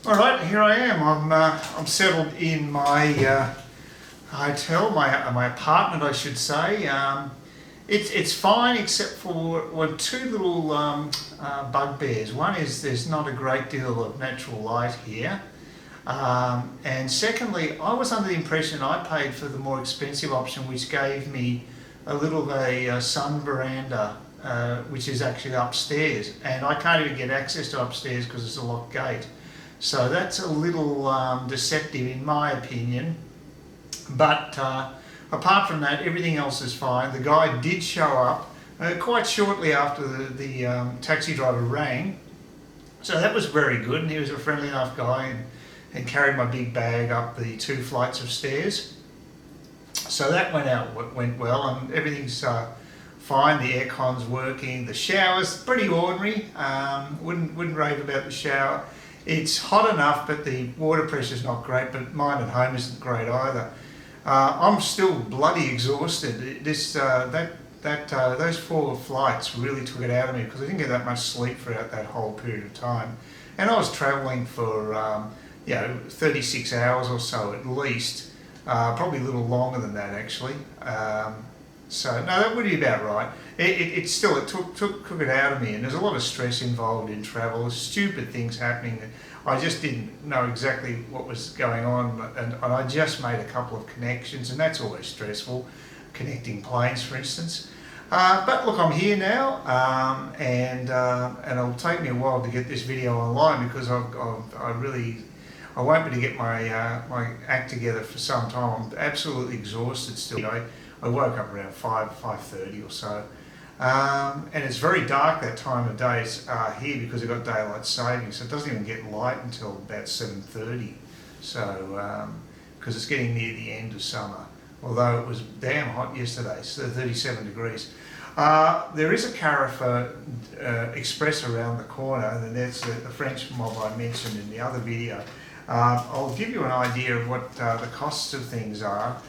All right, here I am. I'm settled in my hotel, my apartment, I should say. It's fine except for two little bugbears. One is there's not a great deal of natural light here, and secondly, I was under the impression I paid for the more expensive option, which gave me a sun veranda, which is actually upstairs, and I can't even get access to upstairs because it's a locked gate. So that's a little deceptive in my opinion, but apart from that, everything else is fine. The guy did show up quite shortly after the taxi driver rang, so that was very good, and he was a friendly enough guy and carried my big bag up the 2 flights of stairs. So that went well, and everything's fine. The aircon's working. The shower's pretty ordinary. Wouldn't rave about the shower. It's hot enough, but the water pressure's not great. But mine at home isn't great either. I'm still bloody exhausted. Those 4 flights really took it out of me because I didn't get that much sleep throughout that whole period of time, and I was travelling for 36 hours or so at least. Probably a little longer than that actually. So no, that would be about right. It took it out of me, and there's a lot of stress involved in travel. Stupid things happening. I just didn't know exactly what was going on, and I just made a couple of connections, and that's always stressful, connecting planes, for instance. But look, I'm here now, and it'll take me a while to get this video online because I won't be able to get my my act together for some time. I'm absolutely exhausted still. I woke up around 5:30 or so, and it's very dark that time of day here because we've got daylight savings, so it doesn't even get light until about 7:30. So because it's getting near the end of summer, although it was damn hot yesterday, so 37 degrees. There is a Carrefour Express around the corner, and that's the French mob I mentioned in the other video. I'll give you an idea of what the costs of things are.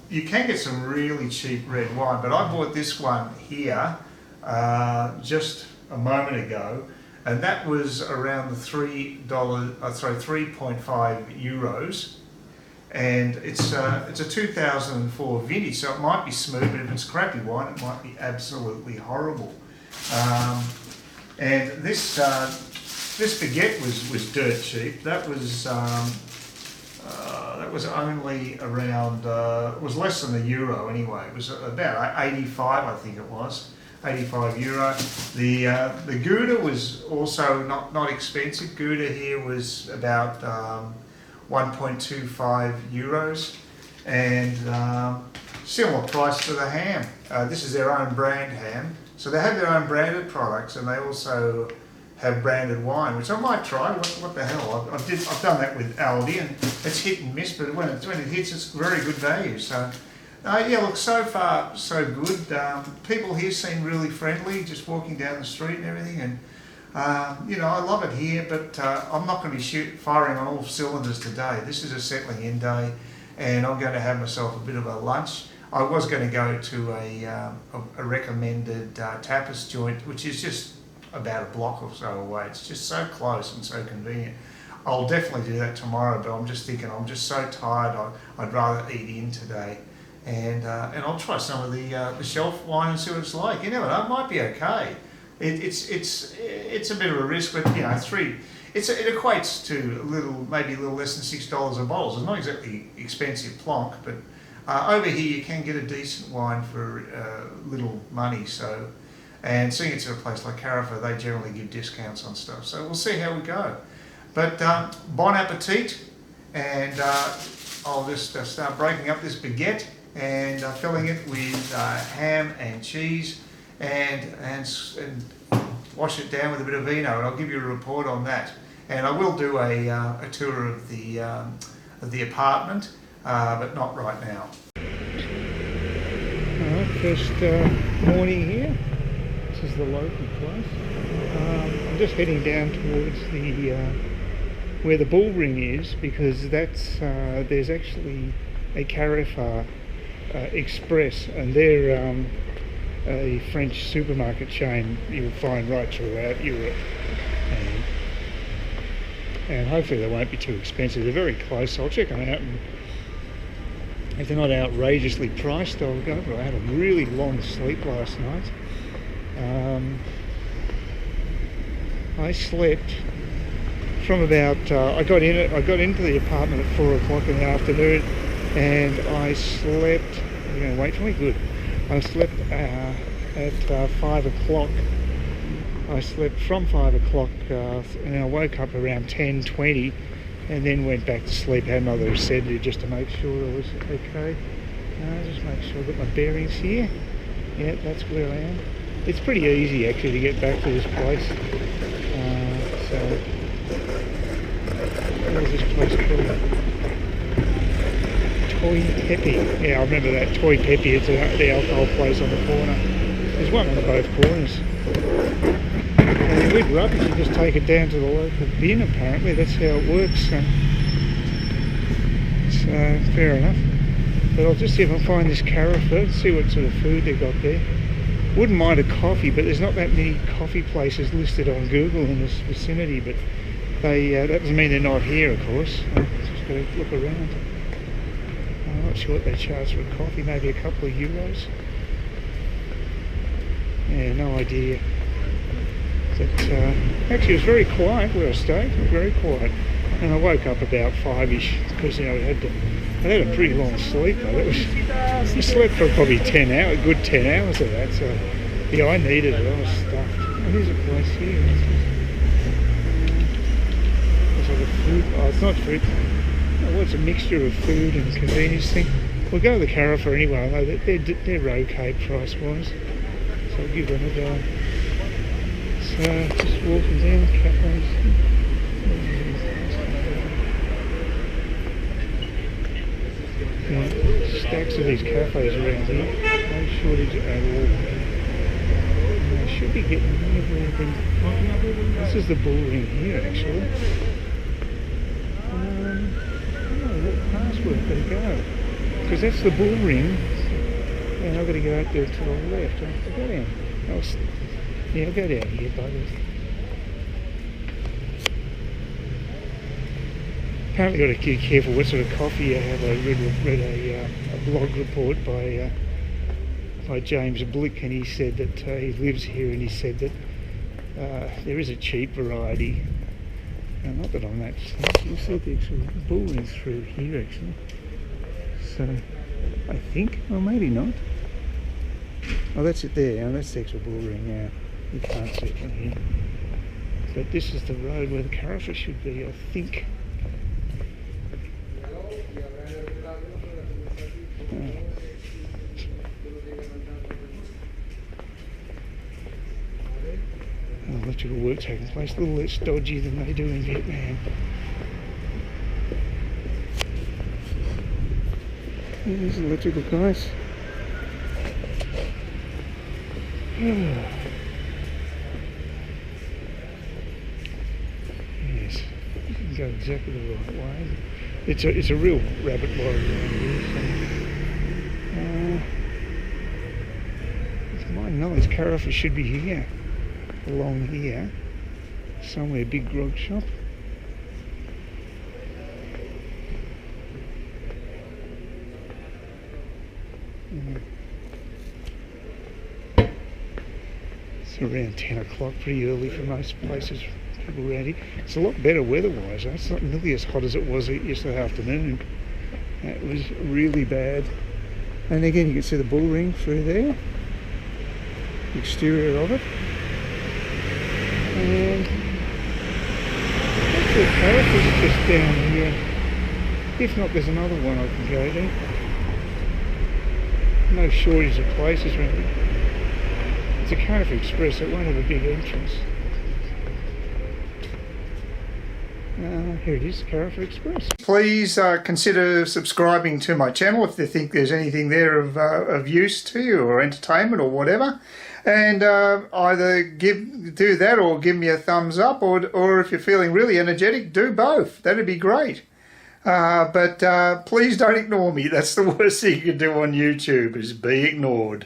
You can get some really cheap red wine, but I bought this one here just a moment ago, and that was around the €3.5, and it's a 2004 vintage, so it might be smooth, but if it's crappy wine, it might be absolutely horrible. And this baguette was dirt cheap. That was only around, it was less than €1 anyway. It was about 85, I think it was, €85. The Gouda was also not expensive. Gouda here was about €1.25, and similar price to the ham. This is their own brand ham, so they have their own branded products, and they also have branded wine, which I might try. What the hell? I've done that with Aldi, and it's hit and miss, but when it hits, it's very good value. So, yeah, look, so far so good. People here seem really friendly, just walking down the street and everything, and I love it here. But I'm not going to be firing on all cylinders today. This is a settling in day, and I'm going to have myself a bit of a lunch. I was going to go to a recommended tapas joint, which is just about a block or so away. It's just so close and so convenient. I'll definitely do that tomorrow, but I'm just thinking I'm just so tired. I'd rather eat in today, and I'll try some of the shelf wine and see what it's like. You never know, it might be okay. It's a bit of a risk, but it equates to maybe a little less than $6 a bottle. So it's not exactly expensive plonk, but over here you can get a decent wine for little money. So. And seeing it's at a place like Carrefour, they generally give discounts on stuff. So we'll see how we go. But bon appetit, and I'll just start breaking up this baguette and filling it with ham and cheese, and wash it down with a bit of vino, and I'll give you a report on that. And I will do a tour of the apartment, but not right now. First morning here. This is the local place. I'm just heading down towards where the bull ring is, because there's actually a Carrefour Express, and they're a French supermarket chain you'll find right throughout Europe. and hopefully they won't be too expensive. They're very close. I'll check them out, and if they're not outrageously priced, I'll go. I had a really long sleep last night. I slept from about I got into the apartment at 4 o'clock in the afternoon, and I slept. You're going to wait for me? Good. I slept at 5 o'clock. I slept from 5 o'clock, and I woke up around 10:20, and then went back to sleep. Had another sedative just to make sure I was okay. Just make sure I've got my bearings here. Yeah, that's where I am. It's pretty easy actually to get back to this place. So, what was this place called? Toy Pepe. Yeah, I remember that. Toy Pepe. It's the alcohol place on the corner. There's one on both corners. And with rubbish, you just take it down to the local bin. Apparently, that's how it works. So fair enough. But I'll just see if I can find this Carrefour, see what sort of food they got there. Wouldn't mind a coffee, but there's not that many coffee places listed on Google in this vicinity. But they that doesn't mean they're not here, of course. Just got to look around. I'm not sure what they charge for a coffee. Maybe a couple of euros. Yeah, no idea. But actually, it was very quiet where I stayed. Very quiet. And I woke up about 5ish because I had a pretty long sleep. I slept for probably 10 hours, a good 10 hours of that. So yeah, I needed it. I was stuffed. Oh, here's a place here. It's like a food. Oh, it's not food. Oh, it's a mixture of food and convenience thing. We'll go to the Carrefour anyway. I know that they're okay price-wise. So I'll give them a go. So just walking down the cafes. Yeah, stacks of these cafes around here. No shortage at all. And I should be getting everything. This is the bull ring here actually. I don't know what password I've got to go. Because that's the bull ring. And I've got to go out there to the left. I have to go down. I'll go down here, buggers. Apparently got to be careful what sort of coffee you have. I read a blog report by James Blick, and he said that he lives here, and he said that there is a cheap variety. Now, not that I'm that. You see the actual bull rings through here actually. So I think, or maybe not. Oh, that's it there. Oh, that's the actual bull ring now. You can't see it from here. But this is the road where the Carrefour should be, I think. Electrical work taking place, a little less dodgy than they do in Vietnam. These electrical guys. Yes, you can go exactly the right way. It's a real rabbit warren around here. So, to my knowledge, Carrefour should be here, along here, somewhere. Big grog shop. It's around 10 o'clock, pretty early for most places, people around here. It's a lot better weather-wise, though. It's not nearly as hot as it was yesterday afternoon. It was really bad. And again, you can see the bull ring through there, the exterior of it. And actually, Carrefour's just down here. If not, there's another one I can go to. No shortage of places around here. It's a Carrefour Express, so it won't have a big entrance. Here it is, Carrefour Express. Please consider subscribing to my channel if you think there's anything there of use to you, or entertainment or whatever. And either do that or give me a thumbs up, or if you're feeling really energetic, do both. That'd be great. But please don't ignore me. That's the worst thing you can do on YouTube, is be ignored.